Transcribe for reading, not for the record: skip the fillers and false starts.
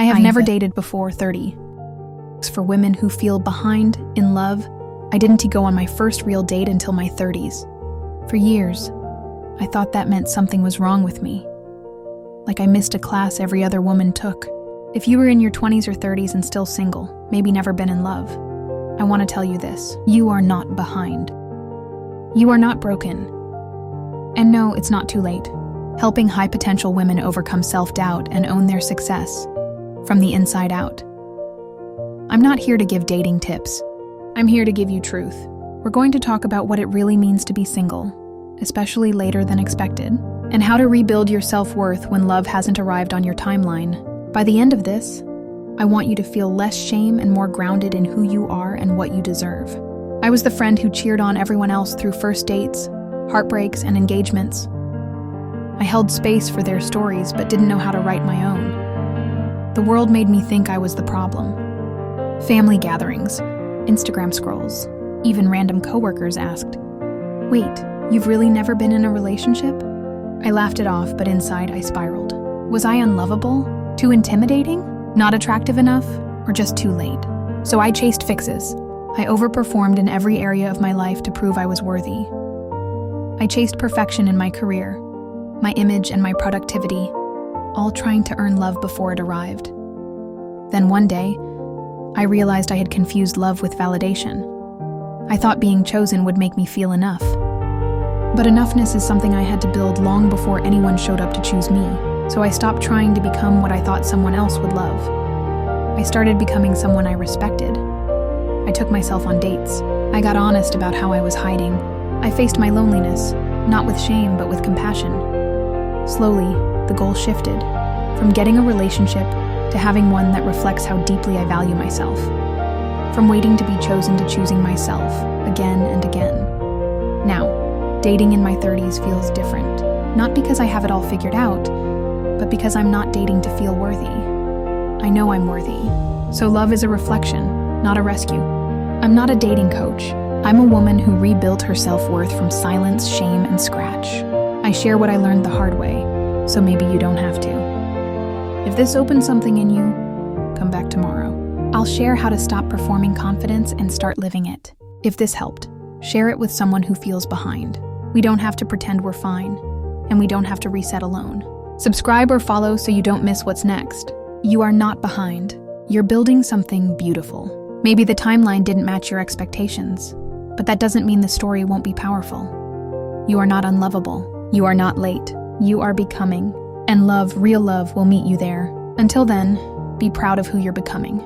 I have never dated before 30. For women who feel behind in love, I didn't go on my first real date until my 30s. For years, I thought that meant something was wrong with me. Like I missed a class every other woman took. If you were in your 20s or 30s and still single, maybe never been in love, I want to tell you this: you are not behind. You are not broken. And no, it's not too late. Helping high potential women overcome self-doubt and own their success from the inside out. I'm not here to give dating tips. I'm here to give you truth. We're going to talk about what it really means to be single, especially later than expected, and how to rebuild your self-worth when love hasn't arrived on your timeline. By the end of this, I want you to feel less shame and more grounded in who you are and what you deserve. I was the friend who cheered on everyone else through first dates, heartbreaks, and engagements. I held space for their stories but didn't know how to write my own. The world made me think I was the problem. Family gatherings, Instagram scrolls, even random coworkers asked, "Wait, you've really never been in a relationship?" I laughed it off, but inside I spiraled. Was I unlovable? Too intimidating? Not attractive enough? Or just too late? So I chased fixes. I overperformed in every area of my life to prove I was worthy. I chased perfection in my career, my image and my productivity, all trying to earn love before it arrived. Then one day, I realized I had confused love with validation. I thought being chosen would make me feel enough. But enoughness is something I had to build long before anyone showed up to choose me. So I stopped trying to become what I thought someone else would love. I started becoming someone I respected. I took myself on dates. I got honest about how I was hiding. I faced my loneliness, not with shame, but with compassion. Slowly, the goal shifted from getting a relationship to having one that reflects how deeply I value myself. From waiting to be chosen to choosing myself again and again. Now, dating in my 30s feels different. Not because I have it all figured out, but because I'm not dating to feel worthy. I know I'm worthy. So love is a reflection, not a rescue. I'm not a dating coach. I'm a woman who rebuilt her self-worth from silence, shame, and scratch. I share what I learned the hard way, so maybe you don't have to. If this opens something in you, come back tomorrow. I'll share how to stop performing confidence and start living it. If this helped, share it with someone who feels behind. We don't have to pretend we're fine, and we don't have to reset alone. Subscribe or follow so you don't miss what's next. You are not behind. You're building something beautiful. Maybe the timeline didn't match your expectations, but that doesn't mean the story won't be powerful. You are not unlovable. You are not late. You are becoming. And love, real love, will meet you there. Until then, be proud of who you're becoming.